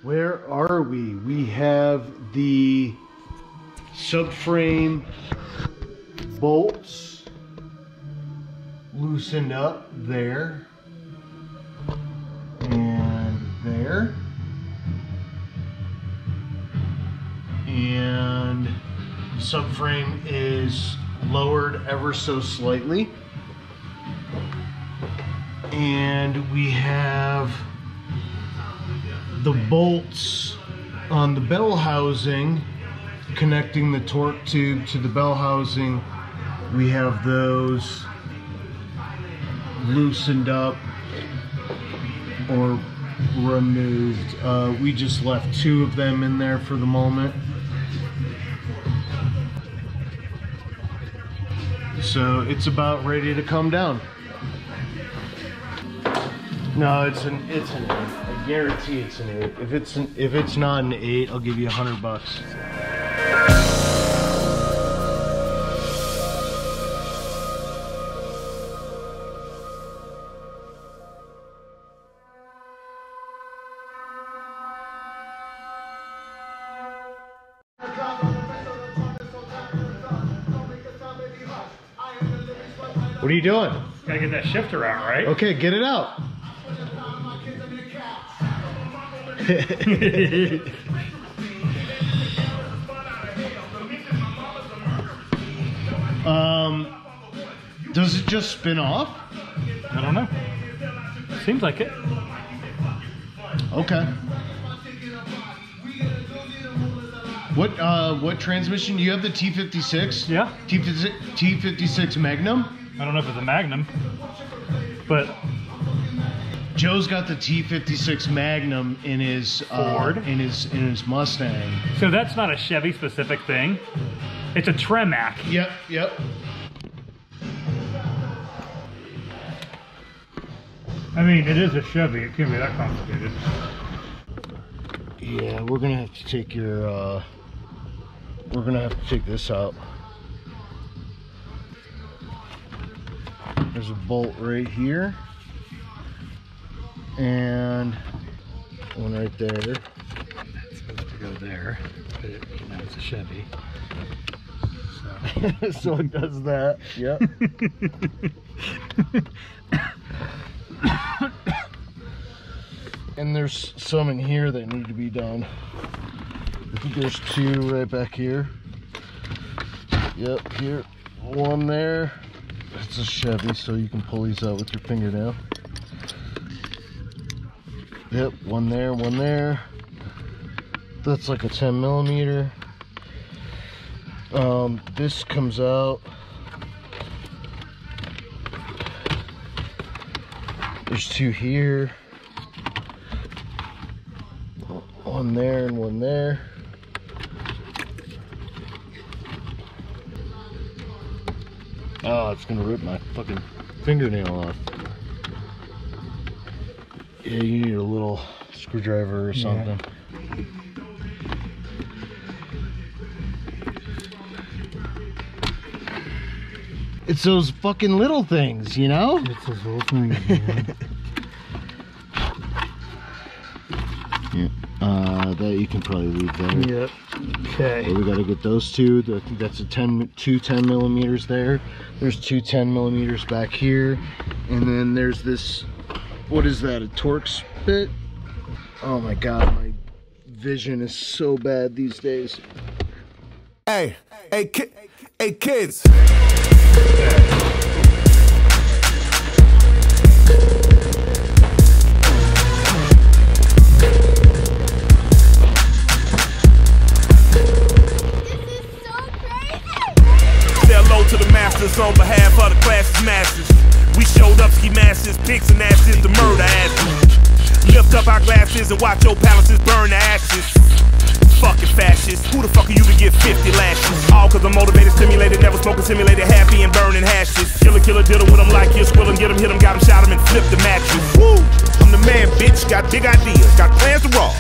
Where are we? We have the subframe bolts loosened up there and there, and the subframe is lowered ever so slightly, and we have the bolts on the bell housing connecting the torque tube to the bell housing. We have those loosened up or removed. We just left 2 of them in there for the moment. So it's about ready to come down. No, it's an 8. I guarantee it's an 8. If it's not an 8, I'll give you $100. What are you doing? Gotta get that shifter out, right? Okay, get it out. Does it just spin off? I don't know. Seems like it. Okay. What transmission do you have? The T56? Yeah. T56 Magnum? I don't know if it's a Magnum, but Joe's got the T56 Magnum in his Ford, in his Mustang. So that's not a Chevy specific thing. It's a Tremac. Yep, yep. I mean, it is a Chevy. It can't be that complicated. Yeah, we're gonna have to take your. We're gonna have to take this out. There's a bolt right here, and one right there. That's supposed to go there, but you know, it's a Chevy. So, so it does that. Yep. And there's some in here that need to be done. I think there's 2 right back here. Yep, here. 1 there. It's a Chevy, so you can pull these out with your fingernail. Yep, 1 there, 1 there. That's like a 10mm. This comes out. There's 2 here. 1 there and 1 there. Oh, it's gonna rip my fucking fingernail off. Yeah, you need a little screwdriver or something. Yeah. It's those fucking little things, you know? It's those little things, man. Yeah. That you can probably leave there. Yep. Okay. So we got to get those 2. I think that's a 2 10mm there. There's 2 10mm back here, and then there's this. What is that? A torque spit? Oh my god, my vision is so bad these days. Hey kids. To the masters on behalf of the class's masses. We showed up ski masses, pigs and asses to murder asses. Lift up our glasses and watch your palaces burn to ashes. Fucking fascists, who the fuck are you to get 50 lashes? All cause I'm motivated, stimulated, never smoking, simulated, happy and burning hashes. Killer, diddle with them like you, squill 'em, get 'em, hit 'em, got 'em, shot 'em and flip the mattress. Woo! I'm the man, bitch, got big ideas, got plans to rob.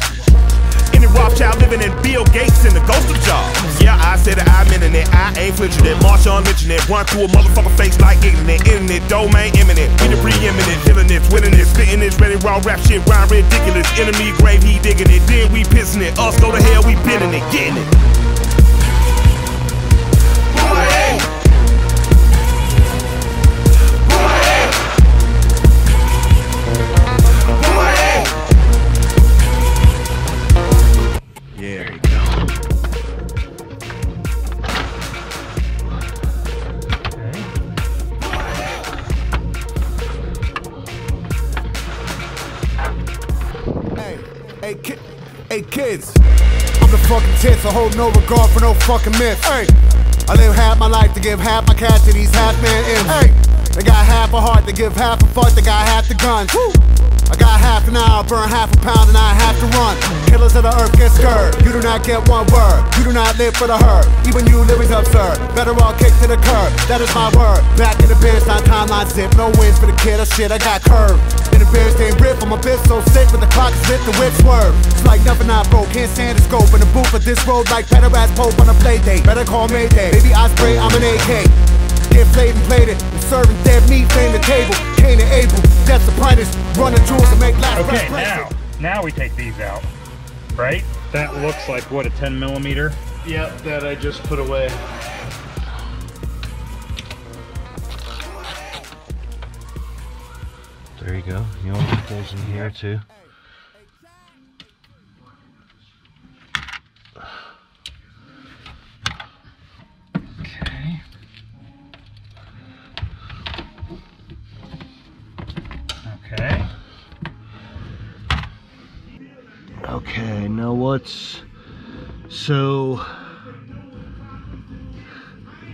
Any Rothschild out living in Bill Gates and the ghost of Jobs. Yeah, I said that I'm internet, I ain't flinching it. Marshawn lynching it, run through a motherfucker face like internet. Internet, domain imminent, we the preeminent, feeling this, winning this, spitting this, ready raw rap shit, rhyme ridiculous. Enemy grave, he digging it, then we pissing it. Us go to hell, we bending it, getting it. Hey kids, I'm the fucking tits, I hold no regard for no fucking myths. Hey, I live half my life to give half my cash to these half-man imps. Hey, they got half a heart to give half a fuck, they got half the guns. Woo. I got half an hour, burn half a pound, and I have to run. Killers of the earth get scared. You do not get one word. You do not live for the herd. Even you living's absurd. Better all kick to the curb. That is my word. Back in the bench, not timeline zip. No wins for the kid. Oh shit, I got curved. In the bench, they rip. I'm a bitch so sick, but the clock is lit, the whip swerve. It's like nothing I broke. Can't stand the scope in the booth of this road like better ass Pope on a play date. Better call Mayday. Baby, I spray, I'm an AK. Get played and played it. I'm serving dead meat, fame the table. Cain and Abel, Death's apprentice. Running jewels to make last. Okay, now we take these out, right? That looks like what, a 10 millimeter? Yep, that I just put away. There you go. You want to put those in here too? Okay. Okay. Okay, now what's... So...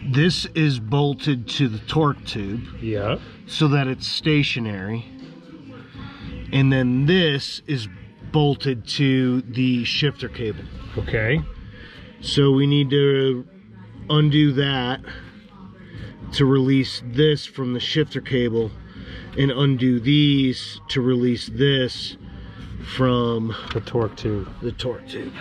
This is bolted to the torque tube. Yeah. So that it's stationary. And then this is bolted to the shifter cable. Okay. So we need to undo that to release this from the shifter cable, and undo these to release this from the torque tube. The torque tube.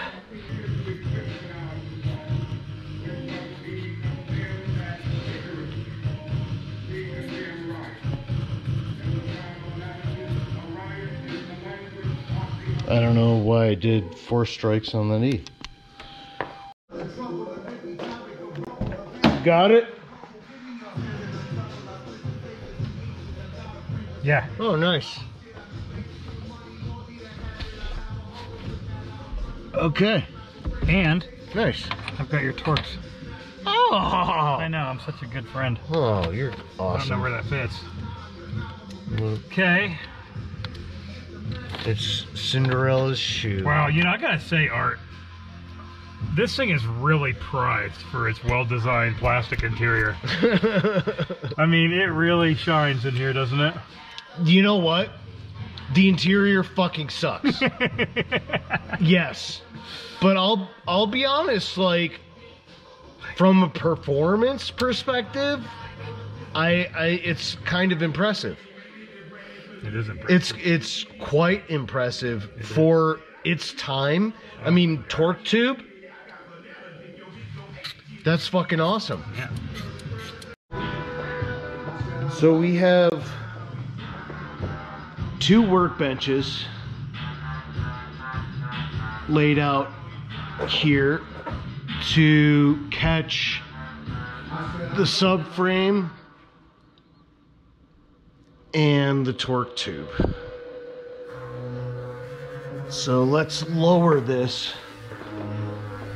I don't know why I did 4 strikes on that E. Got it? Yeah. Oh, nice. Okay. And nice. I've got your torques. Oh! I know, I'm such a good friend. Oh, you're awesome. I don't know where that fits. Okay. It's Cinderella's shoe. Wow, you know, I gotta say, Art, this thing is really prized for its well-designed plastic interior. I mean, it really shines in here, doesn't it? You know what? The interior fucking sucks. Yes. But I'll be honest, like, from a performance perspective, it's kind of impressive. It is impressive. It's quite impressive for its time. I mean, torque tube. That's fucking awesome. Yeah. So we have 2 workbenches laid out here to catch the subframe and the torque tube. So let's lower this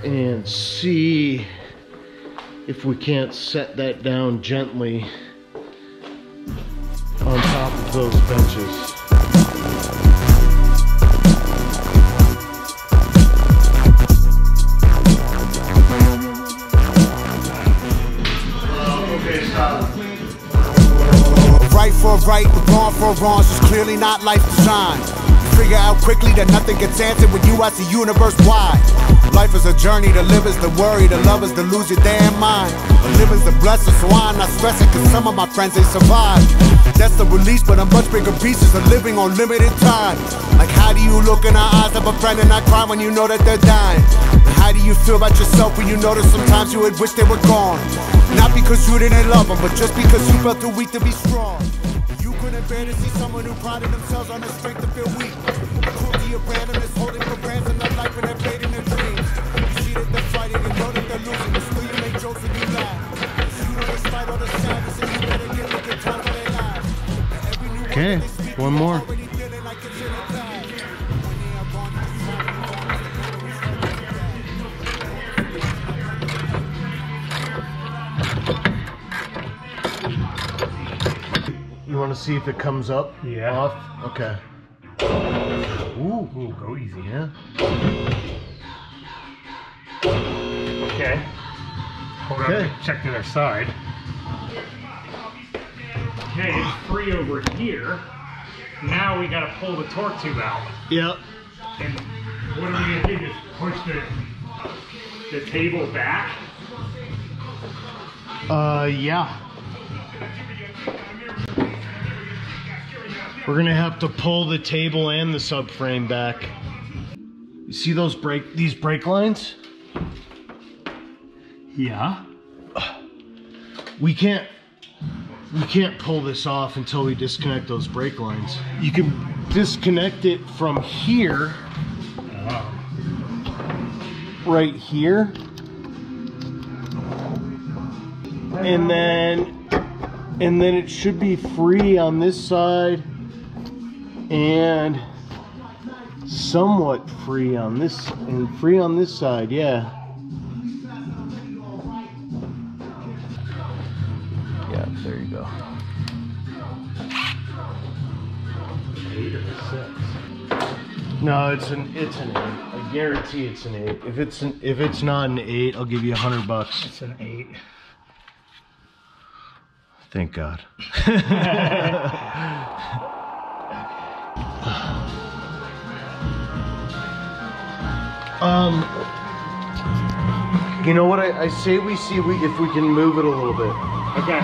and see if we can't set that down gently on top of those benches. Right for right, but wrong for wrongs is clearly not life design. Figure out quickly that nothing gets answered with you as the universe wide. Life is a journey, to live is the worry, to love is to lose your damn mind. To live is the blessing, so I'm not stressing, cause some of my friends, they survive. That's the release, but I'm much bigger pieces of living on limited time. Like how do you look in the eyes of a friend and not cry when you know that they're dying? And how do you feel about yourself when you notice sometimes you would wish they were gone? Not because you didn't love them, but just because you felt too weak to be strong. You couldn't bear to see someone who prided themselves on their strength to feel weak. The cruelty of randomness, holding for ransom their life and their fate and their dreams. You see that they're fighting and know that they're losing, but still you make jokes and you laugh. You know despite all the sadness and you better give a good time for their lives. Okay, one more. You want to see if it comes up? Yeah. Off? Okay. Ooh, go easy. Yeah. Okay. Hold on, Okay. check the other side. Okay, it's free over here. Now we gotta pull the torque tube out. Yep. And what are we gonna do? Just push the table back? Yeah. We're gonna have to pull the table and the subframe back. You see these brake lines? Yeah. We can't pull this off until we disconnect those brake lines. You can disconnect it from here, right here, and then it should be free on this side and somewhat free on this side, yeah. Yeah, there you go. 8 or 6? No, it's an 8. I guarantee it's an 8. If it's not an 8, I'll give you $100. It's an 8. Thank God. You know what? I say we see if we can move it a little bit. Okay.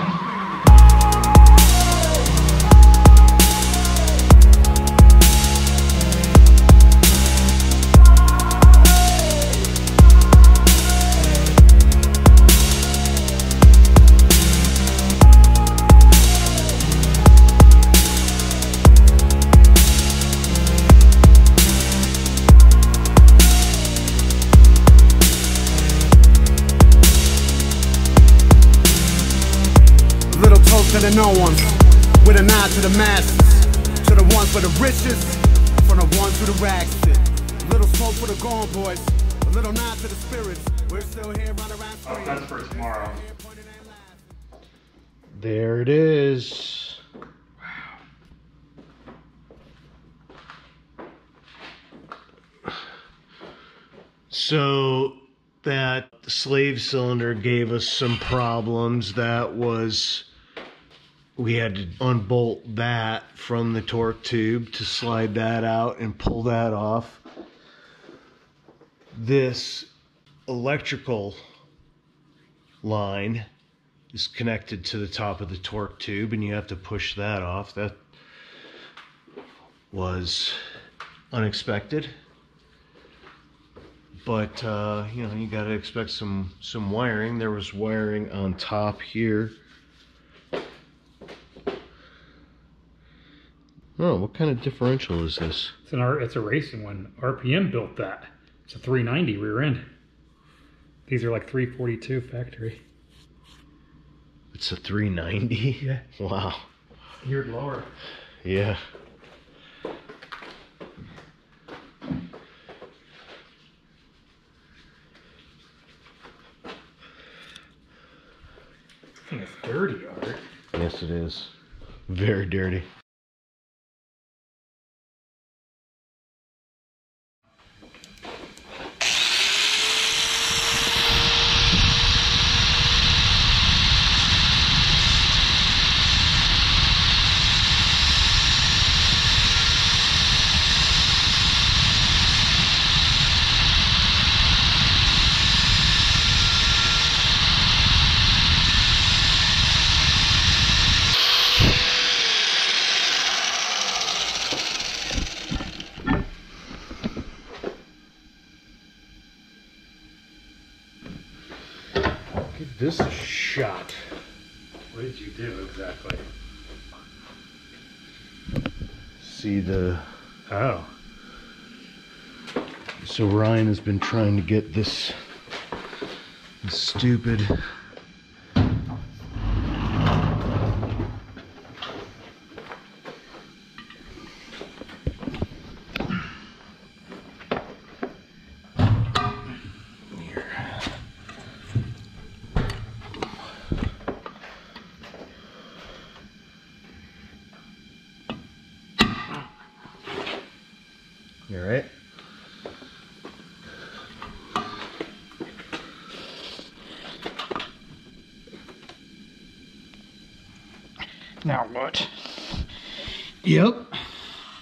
To the no ones, with a nod to the masses, to the ones for the richest, from the ones who the rags sit. A little smoke for the gone boys, a little nod to the spirits. We're still here running around. Oh, that's for tomorrow. There it is. Wow. So that slave cylinder gave us some problems. That was, we had to unbolt that from the torque tube to slide that out and pull that off. This electrical line is connected to the top of the torque tube and you have to push that off. That was unexpected. But you know, you got to expect some wiring. There was wiring on top here. Oh, what kind of differential is this? It's a racing one. RPM built that. It's a 390 rear end. These are like 342 factory. It's a 390? Yeah. Wow. Geared lower. Yeah. I think it's dirty, Art. Yes, it is. Very dirty. this is shot. What did you do exactly? See the... Oh. So Ryan has been trying to get this stupid... You all right? Now what? Yep.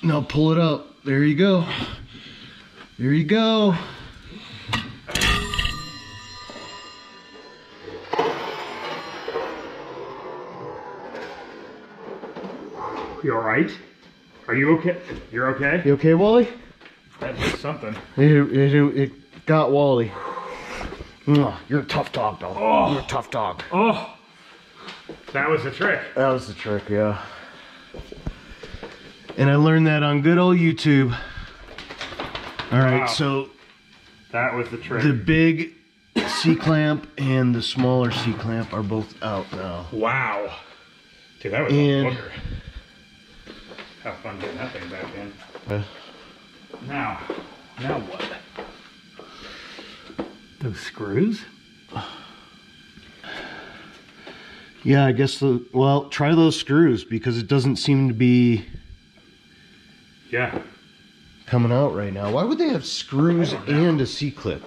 Now pull it up. There you go. There you go. You all right? Are you okay? You're okay? You okay, Wally? That did something. It got Wally. You're a tough dog, though. Oh. You're a tough dog. Oh, that was the trick. That was the trick, yeah. And I learned that on good old YouTube. All right, Wow. so That was the trick. the big C-clamp and the smaller C-clamp are both out now. Wow. Dude, that was And- a booger. Have fun getting that thing back in. Now what? Those screws? Yeah, I guess well, try those screws because it doesn't seem to be Yeah. coming out right now. Why would they have screws and a C-clip?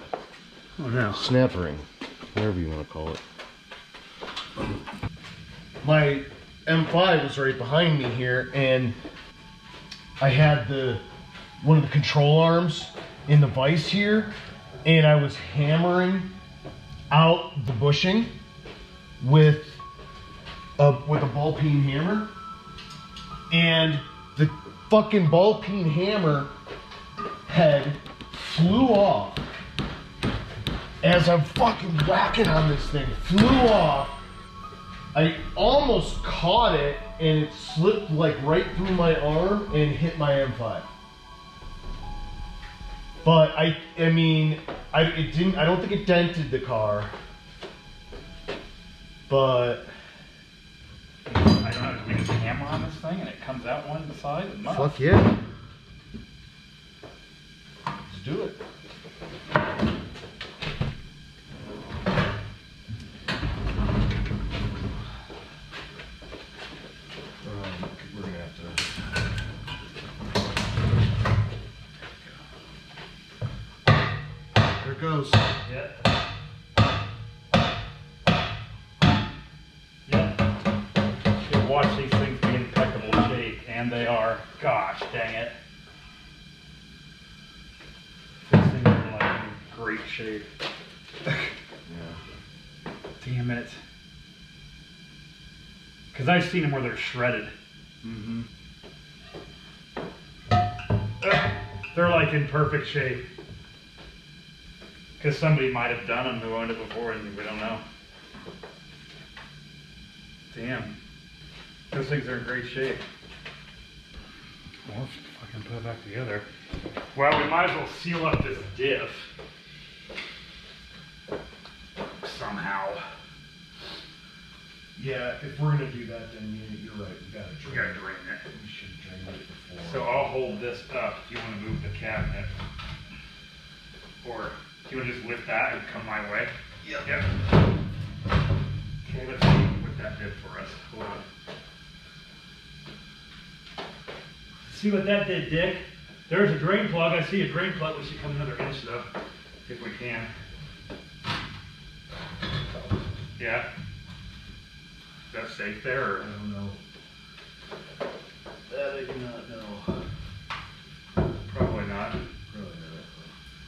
Oh no. Snap ring, whatever you want to call it. My M5 was right behind me here, and I had one of the control arms in the vise here, and I was hammering out the bushing with a ball peen hammer, and the fucking ball peen hammer head flew off as I'm fucking whacking on this thing. Flew off. I almost caught it, and it slipped like right through my arm and hit my M5. But I mean, it didn't. I don't think it dented the car. But I don't know, to make a hammer on this thing and it comes out one side. It must. fuck yeah, let's do it. We're gonna have to. There it goes. Yeah. Yeah. You watch these things be in impeccable shape, and they are. Gosh dang it. This thing is like in great shape. Yeah. Damn it. Because I've seen them where they're shredded. Mm-hmm. They're like in perfect shape. Because somebody might have done them who owned it before and we don't know. Damn. Those things are in great shape. Well, let's fucking put it back together. Well, we might as well seal up this diff. Somehow. Yeah, if we're gonna do that, then you're right. We gotta We gotta drain it. We should drain it before. So I'll hold this up if you want to move the cabinet. Or do you want to just lift that and come my way? Yep. Okay, let's see what that did for us. Hold on. See what that did, Dick? There's a drain plug. I see a drain plug. We should come another inch though, if we can. Yeah. Is that safe there? Or? I don't know. That I do not know. Probably not. Probably not.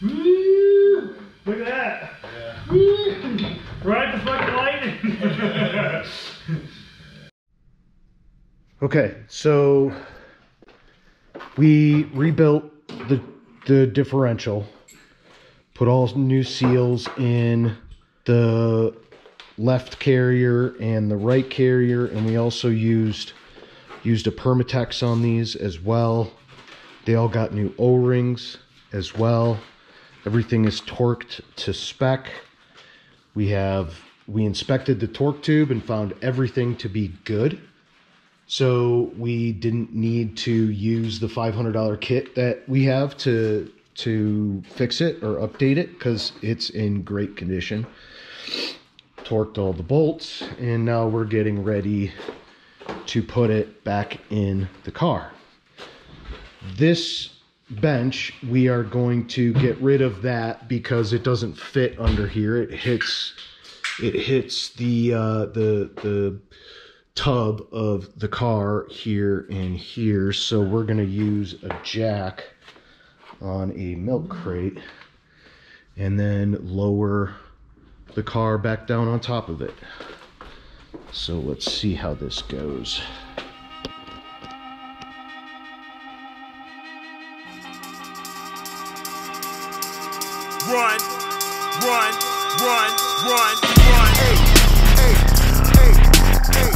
Woo! Look at that! Yeah. Woo! Ride the fucking lightning! Okay, so we rebuilt the differential, put all new seals in the left carrier and the right carrier, and we also used a Permatex on these as well. They all got new O-rings as well. Everything is torqued to spec. We inspected the torque tube and found everything to be good. So we didn't need to use the $500 kit that we have to fix it or update it, because it's in great condition. Torqued all the bolts, and now we're getting ready to put it back in the car. This bench, we are going to get rid of that because it doesn't fit under here. It hits the tub of the car here and here, so we're going to use a jack on a milk crate and then lower the car back down on top of it. So let's see how this goes. Run, run, run, run, run. Hey, hey, hey, hey, hey.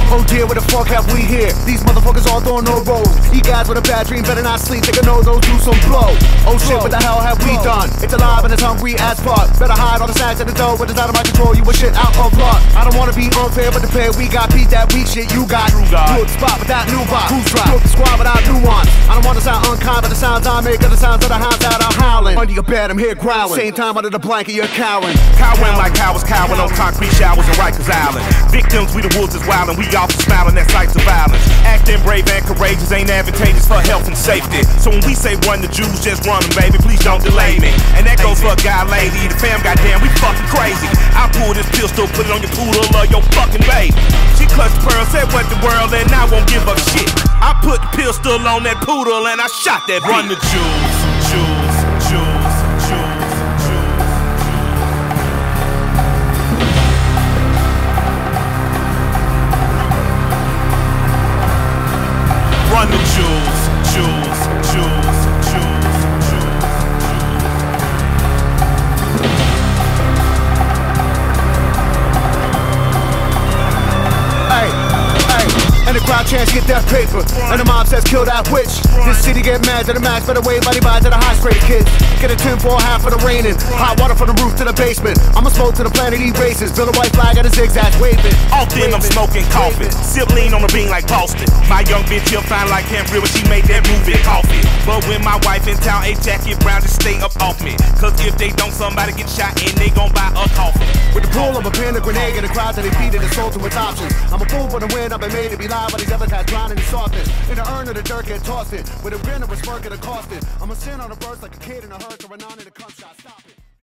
Oh dear, what the fuck have we here? These motherfuckers all throwing no rolls. You guys with a bad dream better not sleep. Take a nose, those do some blow. Oh shit, what the hell have we done? It's alive and it's hungry as fuck. Better hide all the snacks at the door, but it's out of my control. You a shit out of luck. I don't wanna be unfair, but the pair we got beat that weak shit you got. Good spot without new box. Who's right? Good squad without nuance. I don't wanna sound unkind, but the sounds I make are the sounds of the hounds that I'm howling. Under your bed, I'm here growling. Same time under the blanket, you're cowering. Cowering like cowards, cowering on concrete showers in Rikers Island. Victims, we the wolves is wildin'. We all smiling at sights of violence. Acting brave and courageous ain't advantageous for health and safety. So when we say run the Jews, just run them, baby. Please don't delay me. And that goes for a guy, lady. The fam, goddamn, we fucking crazy. I pull this pistol, put it on your poodle or your fucking baby. She clutched the pearl, said what the world, and I won't give a shit. I put the pistol on that poodle and I shot that bitch. Run the Jews, Jews, Jews, Jews. Run the Jews, Jews, Jews, Jews, Jews. Hey, hey, and the crowd chants get that paper, and the mob says kill that witch. This city get mad to the max, better wave body by to the high straight kids. Get a 10 for half of the raining, hot water from the roof to the basement. I'ma smoke to the planet erases, build a white flag at a zigzag waving. All then I'm smoking coffee, sip lean on the bean like Boston. My young bitch here fine like Camp Real when she made that movie coffee. But when my wife in town, a jacket brown just stay up off me. Cause if they don't, somebody get shot and they gon' buy a coffin. With the pull of a pin, a grenade, and the crowd that they beat it, it's sold to its options. I'm a fool for the win, I've been made to be live, but these other guys drowning in softness. In the urn of the dirt, get tossed it. With a grin of a smirk and a cost it. I'm a sin on a verse like a kid in a hearse or a non in a cum shot. Stop it.